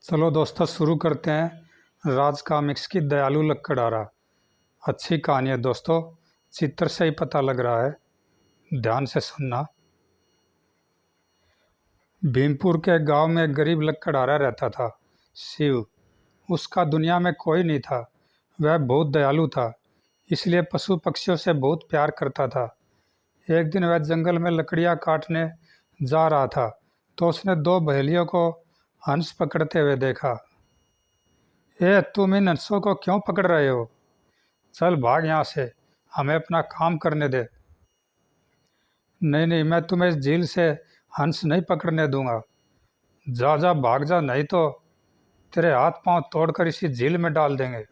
चलो दोस्तों शुरू करते हैं राज कॉमिक्स की दयालु लकड़हारा। अच्छी कहानी है दोस्तों, चित्र से ही पता लग रहा है। ध्यान से सुनना। भीमपुर के गांव में एक गरीब लकड़हारा रहता था, शिव। उसका दुनिया में कोई नहीं था। वह बहुत दयालु था, इसलिए पशु पक्षियों से बहुत प्यार करता था। एक दिन वह जंगल में लकड़ियां काटने जा रहा था तो उसने दो बहेलियों को हंस पकड़ते हुए देखा। तुम इन हंसों को क्यों पकड़ रहे हो? चल भाग यहाँ से, हमें अपना काम करने दे। नहीं नहीं, मैं तुम्हें इस झील से हंस नहीं पकड़ने दूंगा। जा जा भाग जा, नहीं तो तेरे हाथ पांव तोड़कर इसी झील में डाल देंगे।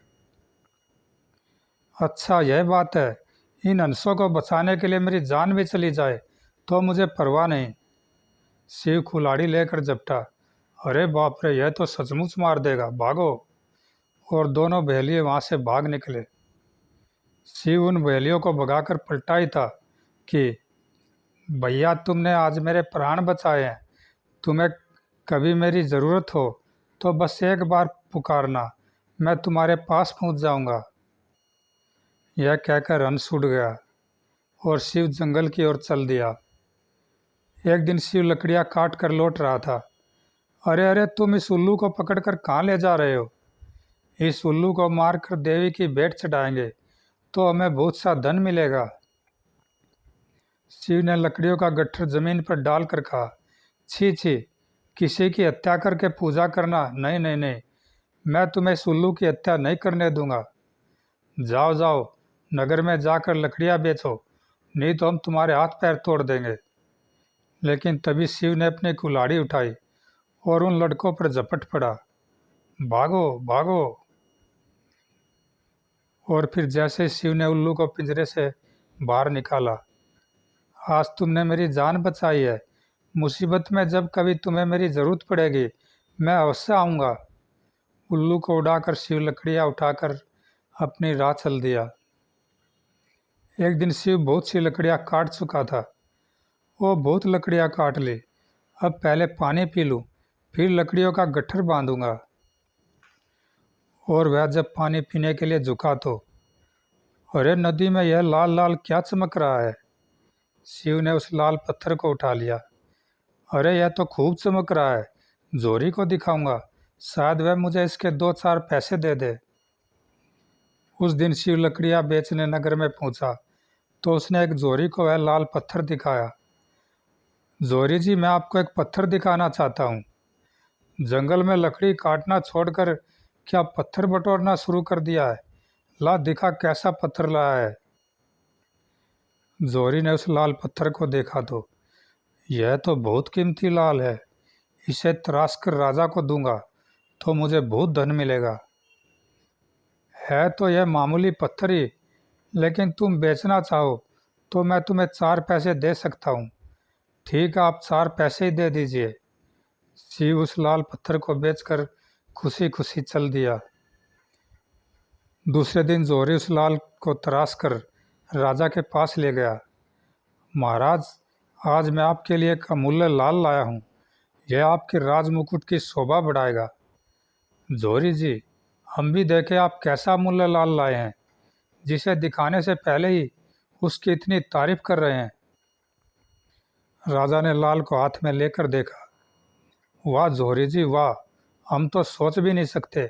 अच्छा यह बात है, इन हंसों को बचाने के लिए मेरी जान भी चली जाए तो मुझे परवाह नहीं। शिव कुल्हाड़ी लेकर झपटा। अरे बाप रे, यह तो सचमुच मार देगा, भागो। और दोनों बहेलिए वहां से भाग निकले। शिव उन बहेलियों को भगाकर पलटा ही था कि भैया, तुमने आज मेरे प्राण बचाए हैं। तुम्हें कभी मेरी ज़रूरत हो तो बस एक बार पुकारना, मैं तुम्हारे पास पहुंच जाऊंगा। यह कहकर हंस उड़ गया और शिव जंगल की ओर चल दिया। एक दिन शिव लकड़ियां काट कर लौट रहा था। अरे अरे, तुम इस उल्लू को पकड़कर कहाँ ले जा रहे हो? इस उल्लू को मारकर देवी की भेंट चढ़ाएंगे तो हमें बहुत सा धन मिलेगा। शिव ने लकड़ियों का गट्ठर जमीन पर डाल कर कहा, छी छी, किसी की हत्या करके पूजा करना, नहीं नहीं नहीं, मैं तुम्हें इस उल्लू की हत्या नहीं करने दूंगा। जाओ जाओ, नगर में जाकर लकड़ियां बेचो, नहीं तो हम तुम्हारे हाथ पैर तोड़ देंगे। लेकिन तभी शिव ने अपनी कुल्हाड़ी उठाई और उन लड़कों पर झपट पड़ा। भागो भागो। और फिर जैसे शिव ने उल्लू को पिंजरे से बाहर निकाला, आज तुमने मेरी जान बचाई है। मुसीबत में जब कभी तुम्हें मेरी ज़रूरत पड़ेगी, मैं अवश्य आऊँगा। उल्लू को उड़ाकर शिव लकड़ियाँ उठाकर अपनी राह चल दिया। एक दिन शिव बहुत सी लकड़ियाँ काट चुका था। वो बहुत लकड़ियाँ काट ली। अब पहले पानी पी लूँ, फिर लकड़ियों का गट्ठर बांधूंगा। और वह जब पानी पीने के लिए झुका तो अरे, नदी में यह लाल लाल क्या चमक रहा है? शिव ने उस लाल पत्थर को उठा लिया। अरे, यह तो खूब चमक रहा है, जोरी को दिखाऊंगा, शायद वह मुझे इसके 2-4 पैसे दे दे। उस दिन शिव लकड़ियां बेचने नगर में पहुंचा तो उसने एक जोरी को वह लाल पत्थर दिखाया। जोरी जी, मैं आपको एक पत्थर दिखाना चाहता हूँ। जंगल में लकड़ी काटना छोड़कर क्या पत्थर बटोरना शुरू कर दिया है? ला दिखा कैसा पत्थर लाया है। जोरी ने उस लाल पत्थर को देखा तो यह तो बहुत कीमती लाल है, इसे तराश कर राजा को दूंगा तो मुझे बहुत धन मिलेगा। है तो यह मामूली पत्थर ही, लेकिन तुम बेचना चाहो तो मैं तुम्हें 4 पैसे दे सकता हूँ। ठीक है, आप 4 पैसे ही दे दीजिए। शिव उस लाल पत्थर को बेचकर खुशी खुशी चल दिया। दूसरे दिन जोहरी उस लाल को तराश कर राजा के पास ले गया। महाराज, आज मैं आपके लिए एक अमूल्य लाल लाया हूँ, यह आपके राज मुकुट की शोभा बढ़ाएगा। जोहरी जी, हम भी देखें आप कैसा अमूल्य लाल लाए हैं, जिसे दिखाने से पहले ही उसकी इतनी तारीफ कर रहे हैं। राजा ने लाल को हाथ में लेकर देखा। वाह जोहरी जी वाह, हम तो सोच भी नहीं सकते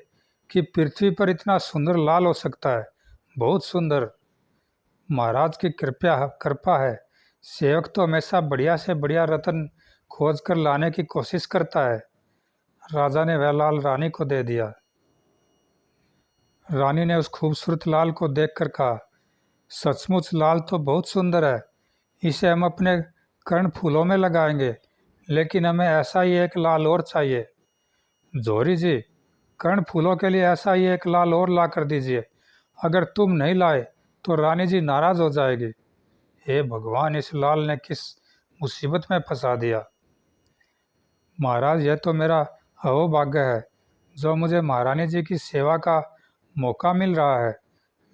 कि पृथ्वी पर इतना सुंदर लाल हो सकता है, बहुत सुंदर। महाराज की कृपा है। सेवक तो हमेशा बढ़िया से बढ़िया रत्न खोज कर लाने की कोशिश करता है। राजा ने वह लाल रानी को दे दिया। रानी ने उस खूबसूरत लाल को देखकर कहा, सचमुच लाल तो बहुत सुंदर है, इसे हम अपने कर्ण फूलों में लगाएंगे, लेकिन हमें ऐसा ही एक लाल और चाहिए। जोहरी जी, कर्ण फूलों के लिए ऐसा ही एक लाल और ला कर दीजिए। अगर तुम नहीं लाए तो रानी जी नाराज हो जाएगी। हे भगवान, इस लाल ने किस मुसीबत में फंसा दिया। महाराज, यह तो मेरा अहोभाग्य है जो मुझे महारानी जी की सेवा का मौका मिल रहा है।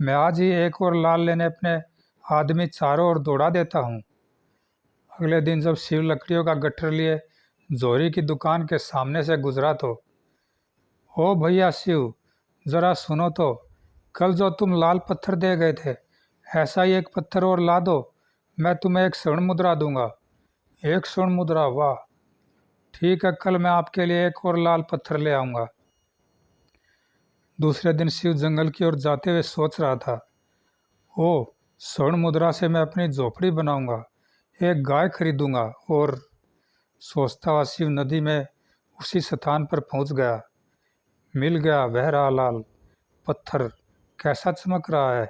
मैं आज ही एक और लाल लेने अपने आदमी चारों ओर दौड़ा देता हूँ। अगले दिन जब शिव लकड़ियों का गट्ठर लिए जोहरी की दुकान के सामने से गुजरा तो ओ भैया शिव, ज़रा सुनो तो। कल जो तुम लाल पत्थर दे गए थे, ऐसा ही एक पत्थर और ला दो, मैं तुम्हें एक स्वर्ण मुद्रा दूंगा। एक स्वर्ण मुद्रा? वाह, ठीक है, कल मैं आपके लिए एक और लाल पत्थर ले आऊँगा। दूसरे दिन शिव जंगल की ओर जाते हुए सोच रहा था, ओह, स्वर्ण मुद्रा से मैं अपनी झोपड़ी बनाऊंगा, एक गाय खरीदूंगा। और सोचता हुआ शिव नदी में उसी स्थान पर पहुंच गया। मिल गया वह रहा लाल पत्थर, कैसा चमक रहा है।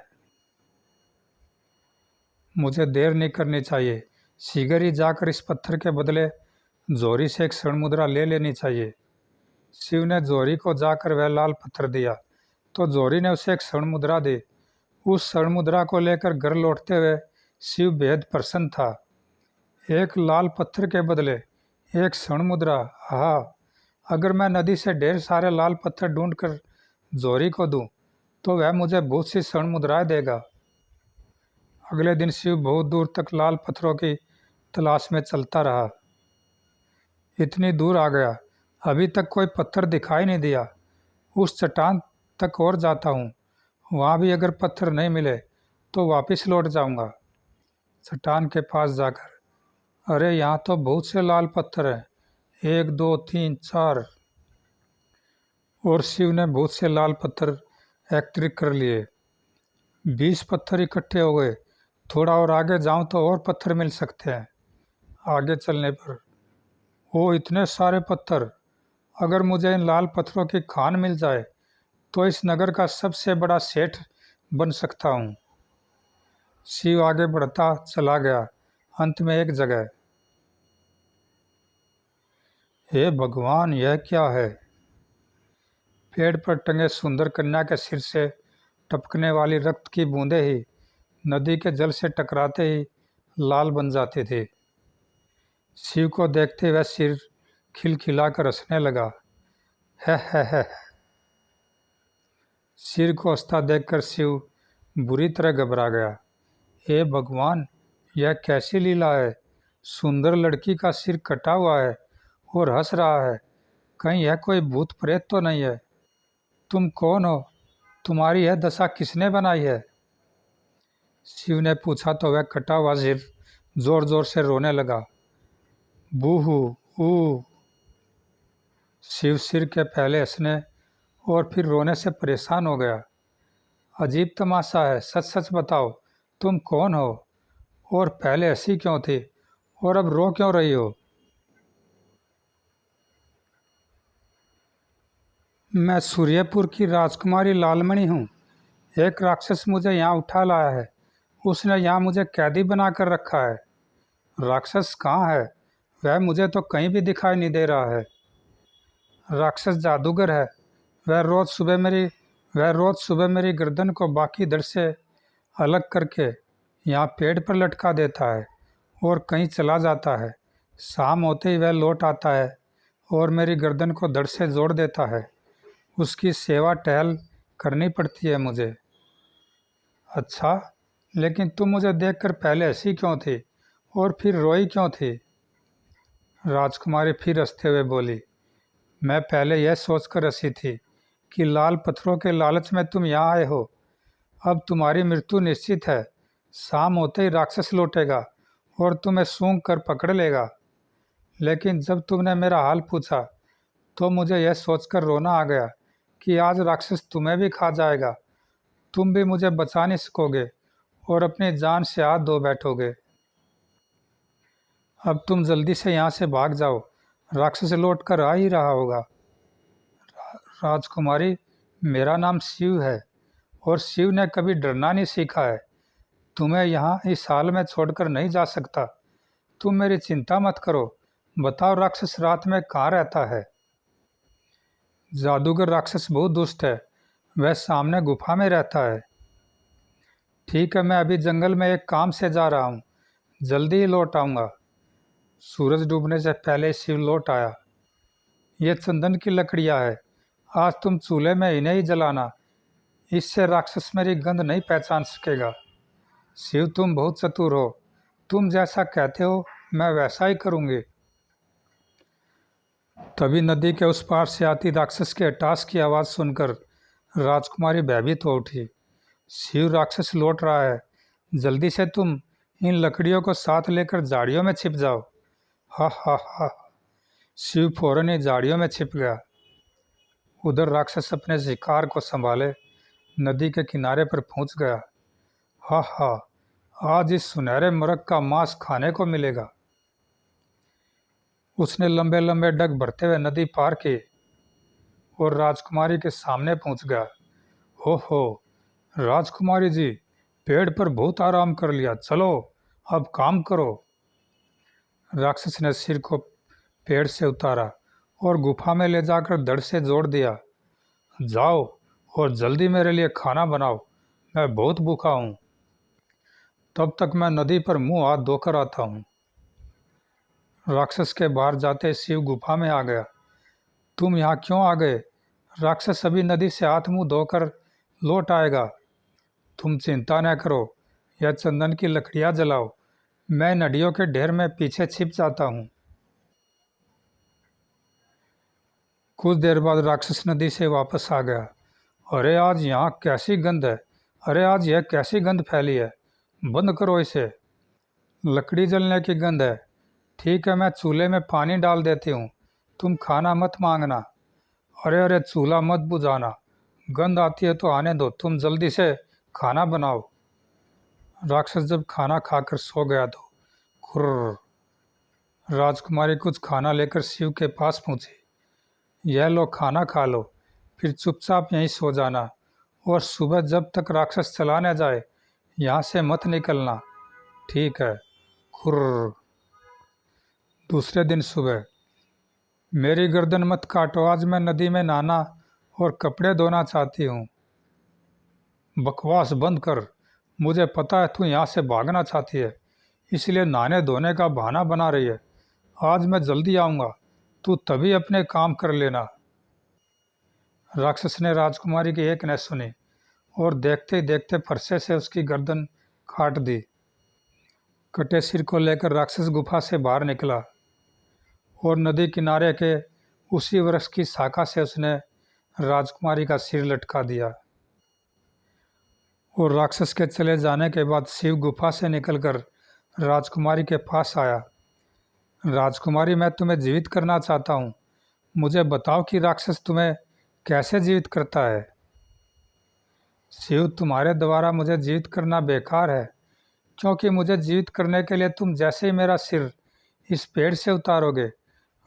मुझे देर नहीं करनी चाहिए, शीघ्र ही जाकर इस पत्थर के बदले जोरी से एक स्वर्ण मुद्रा ले लेनी चाहिए। शिव ने जोरी को जाकर वह लाल पत्थर दिया, तो जोरी ने उसे एक स्वर्ण मुद्रा दी। उस स्वर्ण मुद्रा को लेकर घर लौटते हुए शिव बेहद प्रसन्न था। एक लाल पत्थर के बदले एक स्वर्ण मुद्रा, हाँ, अगर मैं नदी से ढेर सारे लाल पत्थर ढूंढकर जोरी को दूं, तो वह मुझे बहुत सी स्वर्ण मुद्राएं देगा। अगले दिन शिव बहुत दूर तक लाल पत्थरों की तलाश में चलता रहा। इतनी दूर आ गया, अभी तक कोई पत्थर दिखाई नहीं दिया। उस चट्टान तक और जाता हूँ, वहाँ भी अगर पत्थर नहीं मिले तो वापस लौट जाऊँगा। चट्टान के पास जाकर, अरे यहाँ तो बहुत से लाल पत्थर हैं, 1 2 3 4। और शिव ने बहुत से लाल पत्थर एकत्रित कर लिए। 20 पत्थर इकट्ठे हो गए। थोड़ा और आगे जाऊं तो और पत्थर मिल सकते हैं। आगे चलने पर, ओ इतने सारे पत्थर, अगर मुझे इन लाल पत्थरों की खान मिल जाए तो इस नगर का सबसे बड़ा सेठ बन सकता हूँ। शिव आगे बढ़ता चला गया। अंत में एक जगह, हे भगवान, यह क्या है। पेड़ पर टंगे सुंदर कन्या के सिर से टपकने वाली रक्त की बूंदें ही नदी के जल से टकराते ही लाल बन जाती थी। शिव को देखते वह सिर खिलखिलाकर हंसने लगा। है। सिर को हंसता देखकर शिव बुरी तरह घबरा गया। हे भगवान, यह कैसी लीला है। सुंदर लड़की का सिर कटा हुआ है और हंस रहा है। कहीं यह कोई भूत प्रेत तो नहीं है। तुम कौन हो? तुम्हारी यह दशा किसने बनाई है? शिव ने पूछा तो वह कटा हुआ सिर जोर जोर से रोने लगा। बूहू ऊ। शिव सिर के पहले हंसने और फिर रोने से परेशान हो गया। अजीब तमाशा है, सच सच बताओ, तुम कौन हो और पहले हंसी क्यों थी और अब रो क्यों रही हो? मैं सूर्यपुर की राजकुमारी लालमणि हूँ। एक राक्षस मुझे यहाँ उठा लाया है। उसने यहाँ मुझे कैदी बना कर रखा है। राक्षस कहाँ है? वह मुझे तो कहीं भी दिखाई नहीं दे रहा है। राक्षस जादूगर है। वह रोज़ सुबह मेरी वह रोज़ सुबह मेरी गर्दन को बाकी धड़ से अलग करके यहाँ पेड़ पर लटका देता है और कहीं चला जाता है। शाम होते ही वह लौट आता है और मेरी गर्दन को धड़ से जोड़ देता है। उसकी सेवा टहल करनी पड़ती है मुझे। अच्छा, लेकिन तुम मुझे देखकर पहले हंसी क्यों थी और फिर रोई क्यों थी? राजकुमारी फिर हंसते हुए बोली, मैं पहले यह सोचकर हंसी थी कि लाल पत्थरों के लालच में तुम यहाँ आए हो। अब तुम्हारी मृत्यु निश्चित है। शाम होते ही राक्षस लौटेगा और तुम्हें सूंघ कर पकड़ लेगा। लेकिन जब तुमने मेरा हाल पूछा तो मुझे यह सोचकर रोना आ गया कि आज राक्षस तुम्हें भी खा जाएगा। तुम भी मुझे बचा नहीं सकोगे और अपनी जान से हाथ धो बैठोगे। अब तुम जल्दी से यहाँ से भाग जाओ, राक्षस लौट कर आ ही रहा होगा। राजकुमारी, मेरा नाम शिव है और शिव ने कभी डरना नहीं सीखा है। तुम्हें यहाँ इस हाल में छोड़कर नहीं जा सकता। तुम मेरी चिंता मत करो। बताओ, राक्षस रात में कहाँ रहता है? जादूगर राक्षस बहुत दुष्ट है। वह सामने गुफा में रहता है। ठीक है, मैं अभी जंगल में एक काम से जा रहा हूँ, जल्दी ही लौट आऊँगा। सूरज डूबने से पहले शिव लौट आया। ये चंदन की लकड़ियाँ है, आज तुम चूल्हे में इन्हें ही जलाना। इससे राक्षस मेरी गंध नहीं पहचान सकेगा। शिव, तुम बहुत चतुर हो। तुम जैसा कहते हो मैं वैसा ही करूँगी। तभी नदी के उस पार से आती राक्षस के अट्टहास की आवाज़ सुनकर राजकुमारी भयभीत हो उठी। शिव, राक्षस लौट रहा है, जल्दी से तुम इन लकड़ियों को साथ लेकर झाड़ियों में छिप जाओ। हा हा हा। शिव फौरन ही झाड़ियों में छिप गया। उधर राक्षस अपने शिकार को संभाले नदी के किनारे पर पहुंच गया। हा हा, आज इस सुनहरे मरक का मांस खाने को मिलेगा। उसने लंबे लंबे डग भरते हुए नदी पार की और राजकुमारी के सामने पहुंच गया। हो हो, राजकुमारी जी, पेड़ पर बहुत आराम कर लिया, चलो अब काम करो। राक्षस ने सिर को पेड़ से उतारा और गुफा में ले जाकर धड़ से जोड़ दिया। जाओ और जल्दी मेरे लिए खाना बनाओ, मैं बहुत भूखा हूँ। तब तक मैं नदी पर मुंह हाथ धोकर आता हूँ। राक्षस के बाहर जाते शिव गुफा में आ गया। तुम यहाँ क्यों आ गए? राक्षस अभी नदी से हाथ मुंह धोकर लौट आएगा। तुम चिंता न करो, यह चंदन की लकड़ियाँ जलाओ, मैं नदियों के ढेर में पीछे छिप जाता हूँ। कुछ देर बाद राक्षस नदी से वापस आ गया। अरे आज यहाँ कैसी गंध है, अरे आज यह कैसी गंध फैली है, बंद करो इसे। लकड़ी जलने की गंध है। ठीक है, मैं चूल्हे में पानी डाल देती हूँ, तुम खाना मत मांगना। अरे अरे, चूल्हा मत बुझाना, गंध आती है तो आने दो, तुम जल्दी से खाना बनाओ। राक्षस जब खाना खाकर सो गया तो खुर्र। राजकुमारी कुछ खाना लेकर शिव के पास पहुंची। यह लो, खाना खा लो, फिर चुपचाप यहीं सो जाना और सुबह जब तक राक्षस चला न जाए यहाँ से मत निकलना, ठीक है? खुर्र। दूसरे दिन सुबह, मेरी गर्दन मत काटो, आज मैं नदी में नहाना और कपड़े धोना चाहती हूँ। बकवास बंद कर, मुझे पता है तू यहाँ से भागना चाहती है, इसलिए नहाने धोने का बहाना बना रही है। आज मैं जल्दी आऊँगा, तू तभी अपने काम कर लेना। राक्षस ने राजकुमारी की एक न सुनी और देखते ही देखते फरसे से उसकी गर्दन काट दी। कटे सिर को लेकर राक्षस गुफा से बाहर निकला और नदी किनारे के उसी वृक्ष की शाखा से उसने राजकुमारी का सिर लटका दिया। और राक्षस के चले जाने के बाद शिव गुफा से निकलकर राजकुमारी के पास आया। राजकुमारी, मैं तुम्हें जीवित करना चाहता हूँ, मुझे बताओ कि राक्षस तुम्हें कैसे जीवित करता है। शिव, तुम्हारे द्वारा मुझे जीवित करना बेकार है, क्योंकि मुझे जीवित करने के लिए तुम जैसे ही मेरा सिर इस पेड़ से उतारोगे,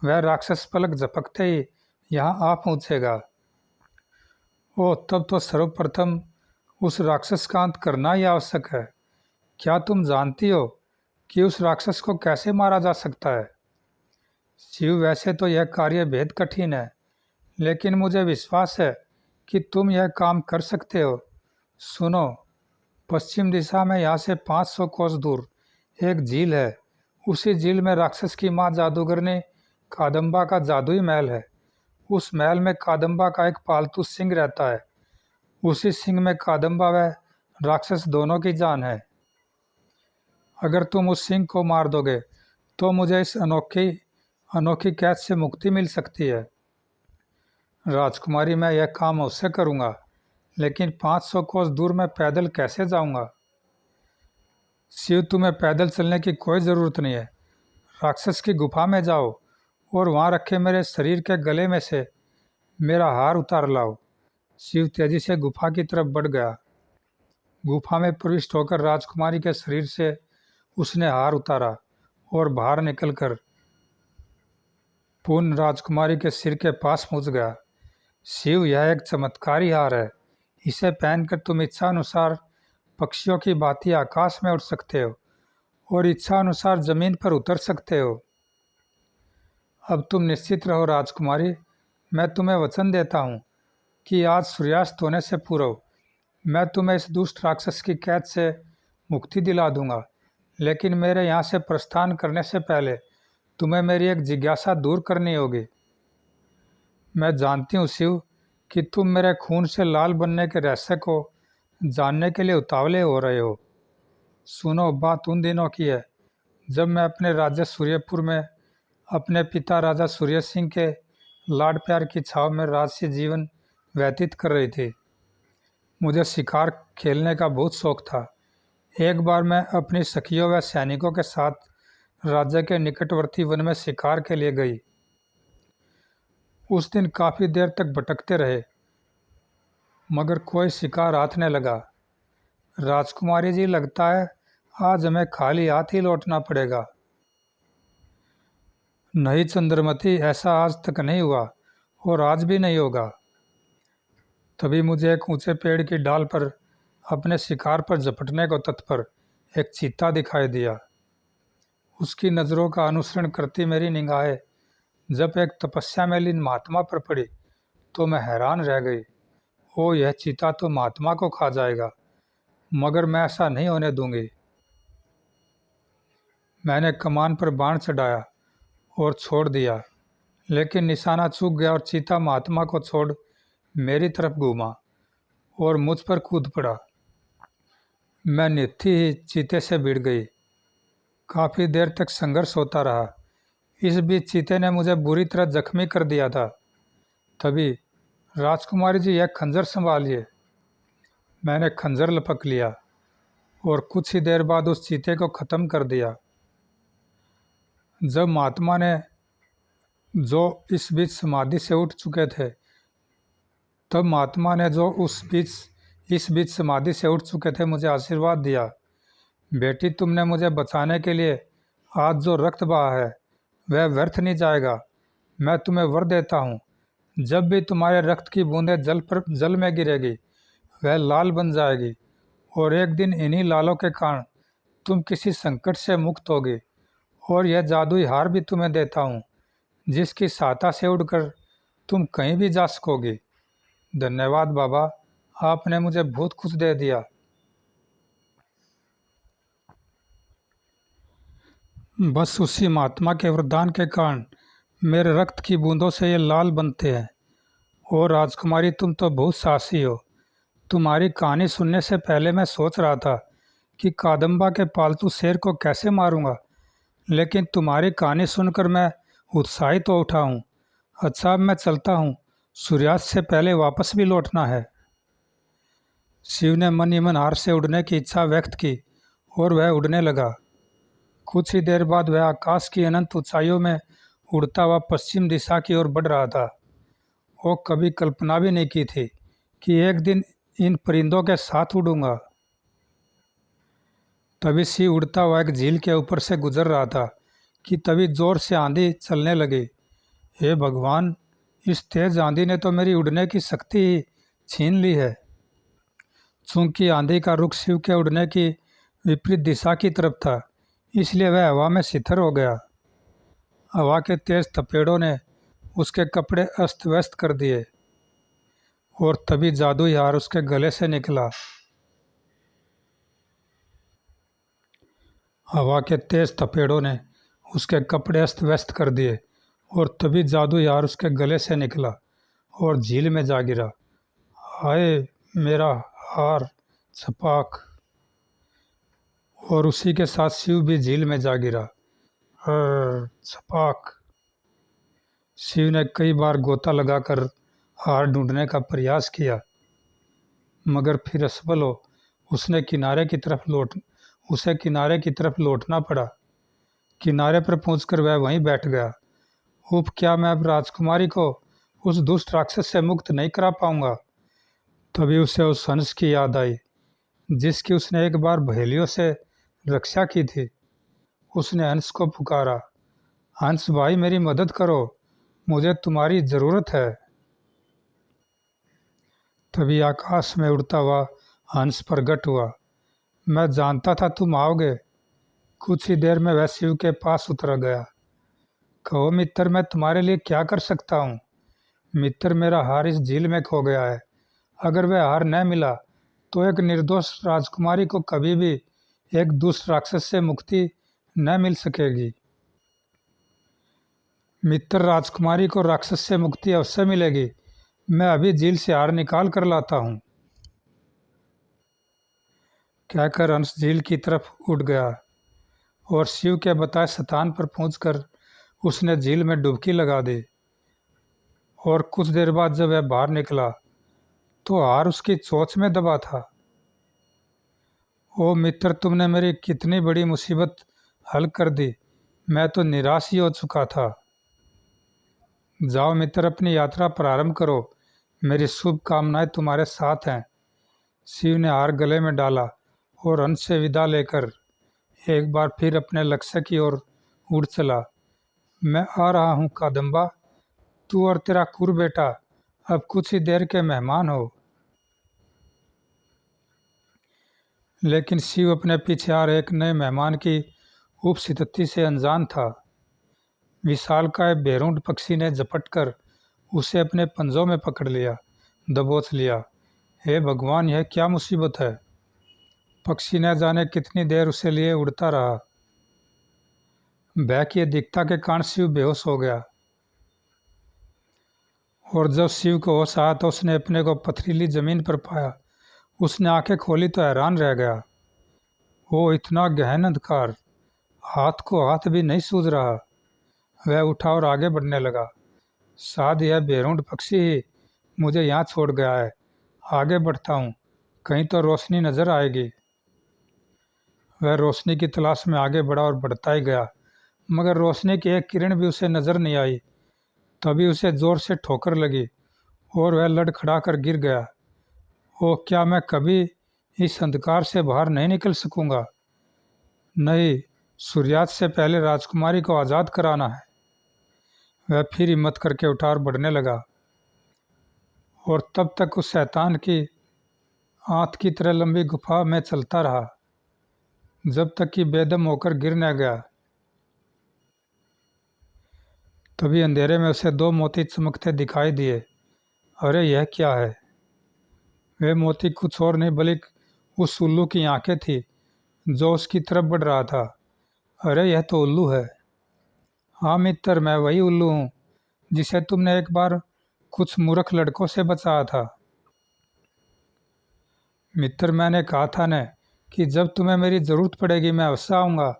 वह राक्षस पलक झपकते ही यहाँ आ पहुँचेगा। ओह, तब तो सर्वप्रथम उस राक्षस का अंत करना ही आवश्यक है। क्या तुम जानती हो कि उस राक्षस को कैसे मारा जा सकता है? शिव, वैसे तो यह कार्य बेहद कठिन है, लेकिन मुझे विश्वास है कि तुम यह काम कर सकते हो। सुनो, पश्चिम दिशा में यहाँ से 500 कोस दूर एक झील है। उसी झील में राक्षस की माँ जादूगरनी कादम्बा का जादुई महल है। उस महल में कादम्बा का एक पालतू सिंह रहता है। उसी सिंह में कादम्बा व राक्षस दोनों की जान है। अगर तुम उस सिंह को मार दोगे तो मुझे इस अनोखी अनोखी कैद से मुक्ति मिल सकती है। राजकुमारी, मैं यह काम अवश्य करूँगा, लेकिन 500 कोस दूर मैं पैदल कैसे जाऊँगा? शिव, तुम्हें पैदल चलने की कोई ज़रूरत नहीं है। राक्षस की गुफा में जाओ और वहाँ रखे मेरे शरीर के गले में से मेरा हार उतार लाओ। शिव तेजी से गुफा की तरफ बढ़ गया। गुफा में प्रविष्ट होकर राजकुमारी के शरीर से उसने हार उतारा और बाहर निकलकर पूर्ण राजकुमारी के सिर के पास पहुंच गया। शिव, यह एक चमत्कारी हार है, इसे पहनकर तुम इच्छा अनुसार पक्षियों की भांति आकाश में उड़ सकते हो और इच्छा अनुसार जमीन पर उतर सकते हो। अब तुम निश्चित रहो राजकुमारी, मैं तुम्हें वचन देता हूँ कि आज सूर्यास्त होने से पूर्व मैं तुम्हें इस दुष्ट राक्षस की कैद से मुक्ति दिला दूंगा। लेकिन मेरे यहाँ से प्रस्थान करने से पहले तुम्हें मेरी एक जिज्ञासा दूर करनी होगी। मैं जानती हूँ शिव कि तुम मेरे खून से लाल बनने के रहस्य को जानने के लिए उतावले हो रहे हो। सुनो, बात उन दिनों की है जब मैं अपने राज्य सूर्यपुर में अपने पिता राजा सूर्य सिंह के लाड प्यार की छाव में राजसी जीवन व्यतीत कर रही थी। मुझे शिकार खेलने का बहुत शौक था। एक बार मैं अपनी सखियों व सैनिकों के साथ राज्य के निकटवर्ती वन में शिकार के लिए गई। उस दिन काफ़ी देर तक भटकते रहे, मगर कोई शिकार हाथ न लगा। राजकुमारी जी, लगता है आज हमें खाली हाथ ही लौटना पड़ेगा। नहीं चंद्रमती, ऐसा आज तक नहीं हुआ और आज भी नहीं होगा। तभी मुझे एक ऊंचे पेड़ की डाल पर अपने शिकार पर झपटने को तत्पर एक चीता दिखाई दिया। उसकी नज़रों का अनुसरण करती मेरी निगाहें जब एक तपस्या में लीन महात्मा पर पड़ी तो मैं हैरान रह गई। ओ, यह चीता तो महात्मा को खा जाएगा, मगर मैं ऐसा नहीं होने दूंगी। मैंने कमान पर बाण चढ़ाया और छोड़ दिया, लेकिन निशाना चूक गया और चीता महात्मा को छोड़ मेरी तरफ घूमा और मुझ पर कूद पड़ा। मैं नित्थी ही चीते से भिड़ गई। काफ़ी देर तक संघर्ष होता रहा। इस बीच चीते ने मुझे बुरी तरह जख्मी कर दिया था। तभी, राजकुमारी जी, यह खंजर संभालिए। मैंने खंजर लपक लिया और कुछ ही देर बाद उस चीते को ख़त्म कर दिया। जब महात्मा ने, जो इस बीच समाधि से उठ चुके थे, तब महात्मा ने जो इस बीच समाधि से उठ चुके थे, मुझे आशीर्वाद दिया। बेटी, तुमने मुझे बचाने के लिए आज जो रक्त बहा है वह व्यर्थ नहीं जाएगा। मैं तुम्हें वर देता हूँ, जब भी तुम्हारे रक्त की बूंदें जल में गिरेगी वह लाल बन जाएगी और एक दिन इन्हीं लालों के कारण तुम किसी संकट से मुक्त होगी। और यह जादुई हार भी तुम्हें देता हूँ, जिसकी सहायता से उड़कर तुम कहीं भी जा सकोगी। धन्यवाद बाबा, आपने मुझे बहुत कुछ दे दिया। बस उसी महात्मा के वरदान के कारण मेरे रक्त की बूंदों से ये लाल बनते हैं। और राजकुमारी, तुम तो बहुत साहसी हो। तुम्हारी कहानी सुनने से पहले मैं सोच रहा था कि कादम्बा के पालतू शेर को कैसे मारूंगा, लेकिन तुम्हारी कहानी सुनकर मैं उत्साहित हो उठा हूँ। अच्छा, अब मैं चलता हूँ, सूर्यास्त से पहले वापस भी लौटना है। शिव ने मन ही मन हार से उड़ने की इच्छा व्यक्त की और वह उड़ने लगा। कुछ ही देर बाद वह आकाश की अनंत ऊंचाइयों में उड़ता हुआ पश्चिम दिशा की ओर बढ़ रहा था। वो कभी कल्पना भी नहीं की थी कि एक दिन इन परिंदों के साथ उड़ूंगा। तभी शिव उड़ता हुआ एक झील के ऊपर से गुजर रहा था कि तभी जोर से आंधी चलने लगी। हे भगवान, इस तेज आंधी ने तो मेरी उड़ने की शक्ति ही छीन ली है। चूंकि आंधी का रुख शिव के उड़ने की विपरीत दिशा की तरफ था, इसलिए वह हवा में शिथिल हो गया। हवा के तेज थपेड़ों ने उसके कपड़े अस्त व्यस्त कर दिए और तभी जादुई हार उसके गले से निकला। हवा के तेज थपेड़ों ने उसके कपड़े अस्त व्यस्त कर दिए और तभी जादुई हार उसके गले से निकला और झील में जा गिरा। हाय मेरा हार, छपाक! और उसी के साथ शिव भी झील में जा गिरा। छपाक! शिव ने कई बार गोता लगाकर हार ढूंढने का प्रयास किया, मगर फिर असफल हो उसे किनारे की तरफ लौटना पड़ा। किनारे पर पहुंचकर वह वहीं बैठ गया। उफ, क्या मैं अब राजकुमारी को उस दुष्ट राक्षस से मुक्त नहीं करा पाऊंगा? तभी उसे उस हंस की याद आई जिसकी उसने एक बार पहेलियों से रक्षा की थी। उसने हंस को पुकारा, हंस भाई, मेरी मदद करो, मुझे तुम्हारी ज़रूरत है। तभी आकाश में उड़ता हुआ हंस प्रकट हुआ। मैं जानता था तुम आओगे। कुछ ही देर में वह शिव के पास उतर गया। कहो मित्र, मैं तुम्हारे लिए क्या कर सकता हूँ? मित्र, मेरा हार इस झील में खो गया है। अगर वह हार न मिला तो एक निर्दोष राजकुमारी को कभी भी एक दुष्ट राक्षस से मुक्ति न मिल सकेगी। मित्र, राजकुमारी को राक्षस से मुक्ति अवश्य मिलेगी। मैं अभी झील से हार निकाल कर लाता हूँ। कहकर हंस झील की तरफ उड़ गया और शिव के बताए स्थान पर पहुंचकर उसने झील में डुबकी लगा दी और कुछ देर बाद जब वह बाहर निकला तो हार उसकी चोंच में दबा था। ओ मित्र, तुमने मेरी कितनी बड़ी मुसीबत हल कर दी। मैं तो निराश ही हो चुका था। जाओ मित्र, अपनी यात्रा प्रारंभ करो। मेरी शुभकामनाएं तुम्हारे साथ हैं। शिव ने हार गले में डाला और अंश से विदा लेकर एक बार फिर अपने लक्ष्य की ओर उड़ चला। मैं आ रहा हूँ कादम्बा, तू और तेरा कुर बेटा अब कुछ ही देर के मेहमान हो। लेकिन शिव अपने पीछे आ रहे एक नए मेहमान की उपस्थिति से अनजान था। विशालकाय बेरूंठ पक्षी ने झपटकर उसे अपने पंजों में पकड़ लिया, दबोच लिया। हे भगवान, यह क्या मुसीबत है। पक्षी न जाने कितनी देर उसे लिए उड़ता रहा। भय की अधिकता के कारण शिव बेहोश हो गया और जब शिव को होश आया तो उसने अपने को पथरीली जमीन पर पाया। उसने आंखें खोली तो हैरान रह गया। वो इतना गहन अंधकार, हाथ को हाथ भी नहीं सूझ रहा। वह उठा और आगे बढ़ने लगा। शायद यह बेरूंठ पक्षी ही मुझे यहाँ छोड़ गया है। आगे बढ़ता हूँ, कहीं तो रोशनी नजर आएगी। वह रोशनी की तलाश में आगे बढ़ा और बढ़ता ही गया, मगर रोशनी की एक किरण भी उसे नजर नहीं आई। तभी उसे जोर से ठोकर लगी और वह लड़खड़ा कर गिर गया। ओ, क्या मैं कभी इस अंधकार से बाहर नहीं निकल सकूंगा? नहीं, सूर्यास्त से पहले राजकुमारी को आज़ाद कराना है। वह फिर हिम्मत करके उठा और बढ़ने लगा और तब तक उस शैतान की आंत की तरह लंबी गुफा में चलता रहा जब तक कि बेदम होकर गिर न गया। तभी अंधेरे में उसे दो मोती चमकते दिखाई दिए। अरे, यह क्या है? वे मोती कुछ और नहीं बल्कि उस उल्लू की आंखें थी जो उसकी तरफ बढ़ रहा था। अरे, यह तो उल्लू है। हाँ मित्र, मैं वही उल्लू हूँ जिसे तुमने एक बार कुछ मूर्ख लड़कों से बचाया था। मित्र, मैंने कहा था न कि जब तुम्हें मेरी ज़रूरत पड़ेगी मैं अवश्य आऊँगा।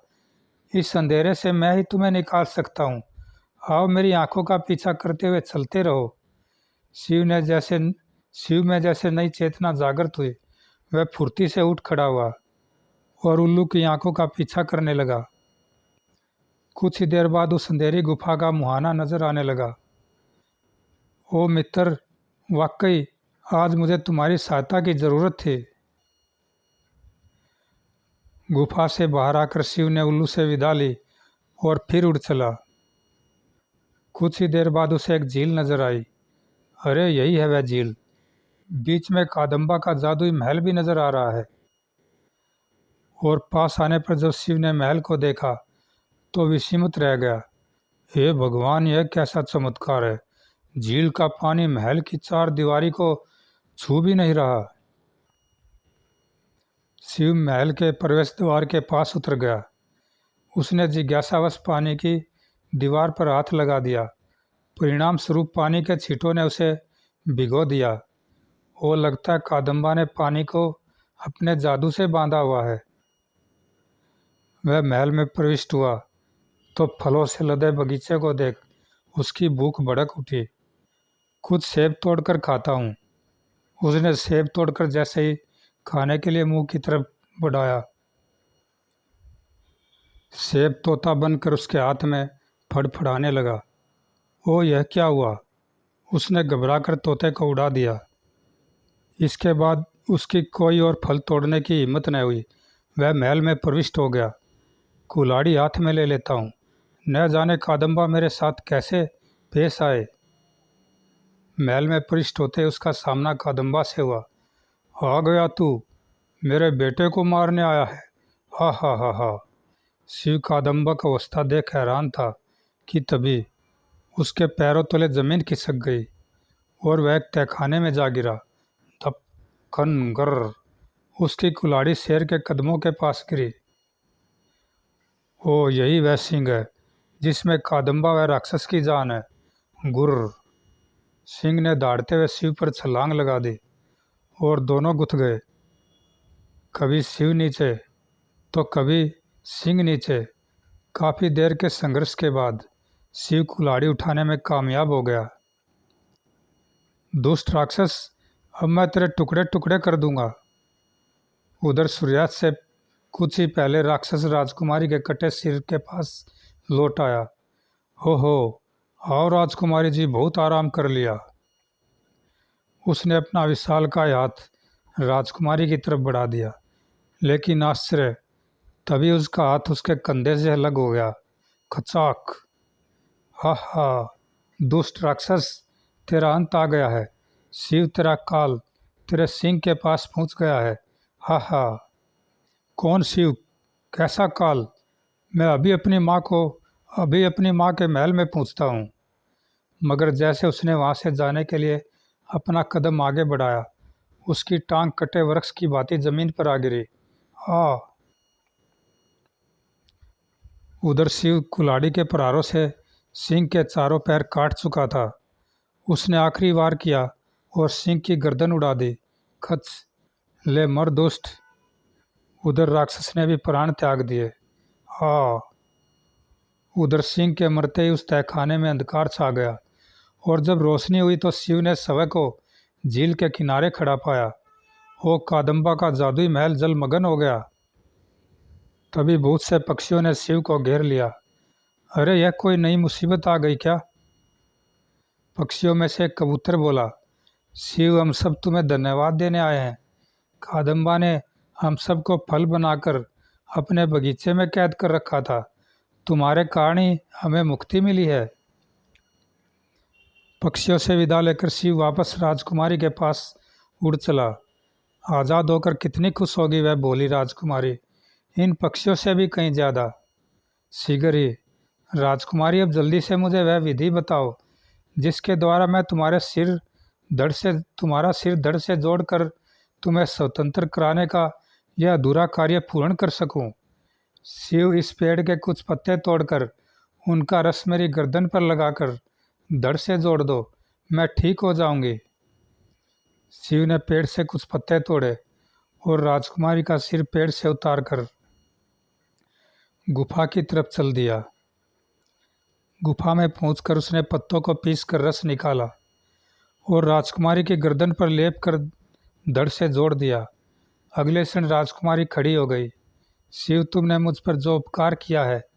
इस अंधेरे से मैं ही तुम्हें निकाल सकता हूँ। आओ, मेरी आंखों का पीछा करते हुए चलते रहो। शिव में जैसे नई चेतना जागृत हुई। वह फुर्ती से उठ खड़ा हुआ और उल्लू की आंखों का पीछा करने लगा। कुछ ही देर बाद उस अंधेरी गुफा का मुहाना नजर आने लगा। ओ मित्र, वाकई आज मुझे तुम्हारी सहायता की जरूरत थी। गुफा से बाहर आकर शिव ने उल्लू से विदा ली और फिर उड़ चला। कुछ ही देर बाद उसे एक झील नजर आई। अरे, यही है वह झील। बीच में कादम्बा का जादुई महल भी नजर आ रहा है। और पास आने पर जब शिव ने महल को देखा तो विस्मित रह गया। हे भगवान, यह कैसा चमत्कार है। झील का पानी महल की चार दीवारी को छू भी नहीं रहा। शिव महल के प्रवेश द्वार के पास उतर गया। उसने जिज्ञासावश पानी की दीवार पर हाथ लगा दिया। परिणाम स्वरूप पानी के छींटों ने उसे भिगो दिया। वो लगता है कादम्बा ने पानी को अपने जादू से बांधा हुआ है। वह महल में प्रविष्ट हुआ तो फलों से लदे बगीचे को देख उसकी भूख भड़क उठी। कुछ सेब तोड़कर खाता हूँ। उसने सेब तोड़कर जैसे ही खाने के लिए मुंह की तरफ बढ़ाया, सेब तोता बनकर उसके हाथ में फड़फड़ाने लगा। ओ, यह क्या हुआ? उसने घबराकर तोते को उड़ा दिया। इसके बाद उसकी कोई और फल तोड़ने की हिम्मत न हुई। वह महल में प्रविष्ट हो गया। कुल्हाड़ी हाथ में ले लेता हूँ। न जाने कादम्बा मेरे साथ कैसे पेश आए। महल में प्रविष्ट होते उसका सामना कादम्बा से हुआ। आ गया तू, मेरे बेटे को मारने आया है। हा हा हा हा। शिव कादम्बा का अवस्था देख हैरान था कि तभी उसके पैरों तले जमीन खिसक गई और वह एक तहखाने में जा गिरा। धपकन गर्र, उसकी कुल्हाड़ी शेर के कदमों के पास गिरी। ओ, यही वह सिंह है जिसमें कादम्बा व राक्षस की जान है। गुर्र। सिंह ने दौड़ते हुए शिव पर छलांग लगा दी और दोनों गुथ गए। कभी शिव नीचे तो कभी सिंह नीचे। काफी देर के संघर्ष के बाद शिव कुल्हाड़ी उठाने में कामयाब हो गया। दुष्ट राक्षस, अब मैं तेरे टुकड़े टुकड़े कर दूंगा। उधर सूर्यास्त से कुछ ही पहले राक्षस राजकुमारी के कटे सिर के पास लौट आया। हो, आओ राजकुमारी जी, बहुत आराम कर लिया। उसने अपना विशालकाय हाथ राजकुमारी की तरफ बढ़ा दिया, लेकिन आश्चर्य, तभी उसका हाथ उसके कंधे से अलग हो गया। खचाक! हा हा, दुष्ट राक्षस, तेरा अंत आ गया है। शिव तेरा काल तेरे सिंह के पास पहुंच गया है। हा हा। कौन शिव? कैसा काल? मैं अभी अपनी माँ के महल में पहुंचता हूँ। मगर जैसे उसने वहां से जाने के लिए अपना कदम आगे बढ़ाया, उसकी टांग कटे वृक्ष की भांति जमीन पर आ गिरी। आ! उधर शिव कुल्हाड़ी के प्रहारों से सिंह के चारों पैर काट चुका था। उसने आखिरी वार किया और सिंह की गर्दन उड़ा दी। खच! ले मर दुष्ट! उधर राक्षस ने भी प्राण त्याग दिए। आ! उधर सिंह के मरते ही उस तहखाने में अंधकार छा गया, और जब रोशनी हुई तो शिव ने शव को झील के किनारे खड़ा पाया। वो कादम्बा का जादुई महल जलमग्न हो गया। तभी बहुत से पक्षियों ने शिव को घेर लिया। अरे, यह कोई नई मुसीबत आ गई क्या? पक्षियों में से एक कबूतर बोला, शिव, हम सब तुम्हें धन्यवाद देने आए हैं। कादम्बा ने हम सबको फल बनाकर अपने बगीचे में कैद कर रखा था। तुम्हारे कारण ही हमें मुक्ति मिली है। पक्षियों से विदा लेकर शिव वापस राजकुमारी के पास उड़ चला। आज़ाद होकर कितनी खुश होगी वह, बोली राजकुमारी, इन पक्षियों से भी कहीं ज़्यादा। शीघ्र ही। राजकुमारी, अब जल्दी से मुझे वह विधि बताओ जिसके द्वारा मैं तुम्हारा सिर धड़ से जोड़कर तुम्हें स्वतंत्र कराने का यह अधूरा कार्य पूर्ण कर सकूं। शिव, इस पेड़ के कुछ पत्ते तोड़कर उनका रस मेरी गर्दन पर लगाकर धड़ से जोड़ दो, मैं ठीक हो जाऊंगी। शिव ने पेड़ से कुछ पत्ते तोड़े और राजकुमारी का सिर पेड़ से उतारकर गुफा की तरफ चल दिया। गुफा में पहुंचकर उसने पत्तों को पीसकर रस निकाला और राजकुमारी की गर्दन पर लेप कर धड़ से जोड़ दिया। अगले क्षण राजकुमारी खड़ी हो गई। शिव, तुमने मुझ पर जो उपकार किया है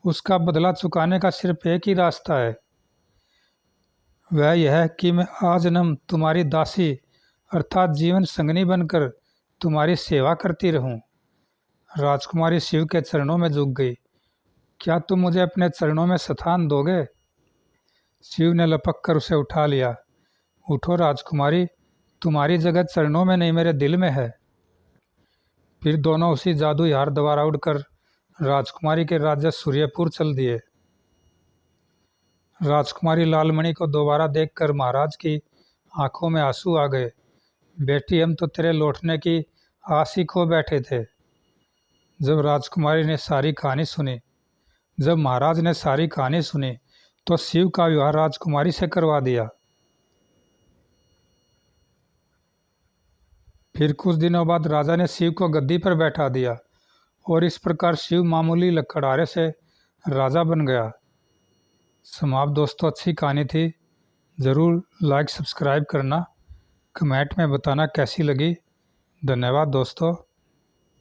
उसका बदला चुकाने का सिर्फ एक ही रास्ता है। वह यह है कि मैं आजन्म तुम्हारी दासी अर्थात जीवन संगनी बनकर तुम्हारी सेवा करती रहूं। राजकुमारी शिव के चरणों में झुक गई। क्या तुम मुझे अपने चरणों में स्थान दोगे? शिव ने लपक कर उसे उठा लिया। उठो राजकुमारी, तुम्हारी जगह चरणों में नहीं मेरे दिल में है। फिर दोनों उसी जादुई हार द्वारा उड़कर राजकुमारी के राज्य सूर्यपुर चल दिए। राजकुमारी लालमणि को दोबारा देखकर महाराज की आंखों में आंसू आ गए। बेटी, हम तो तेरे लौटने की आस ही खो बैठे थे। जब महाराज ने सारी कहानी सुनी तो शिव का विवाह राजकुमारी से करवा दिया। फिर कुछ दिनों बाद राजा ने शिव को गद्दी पर बैठा दिया और इस प्रकार शिव मामूली लकड़हारे से राजा बन गया। समाप्त दोस्तों, अच्छी कहानी थी। ज़रूर लाइक सब्सक्राइब करना, कमेंट में बताना कैसी लगी। धन्यवाद दोस्तों।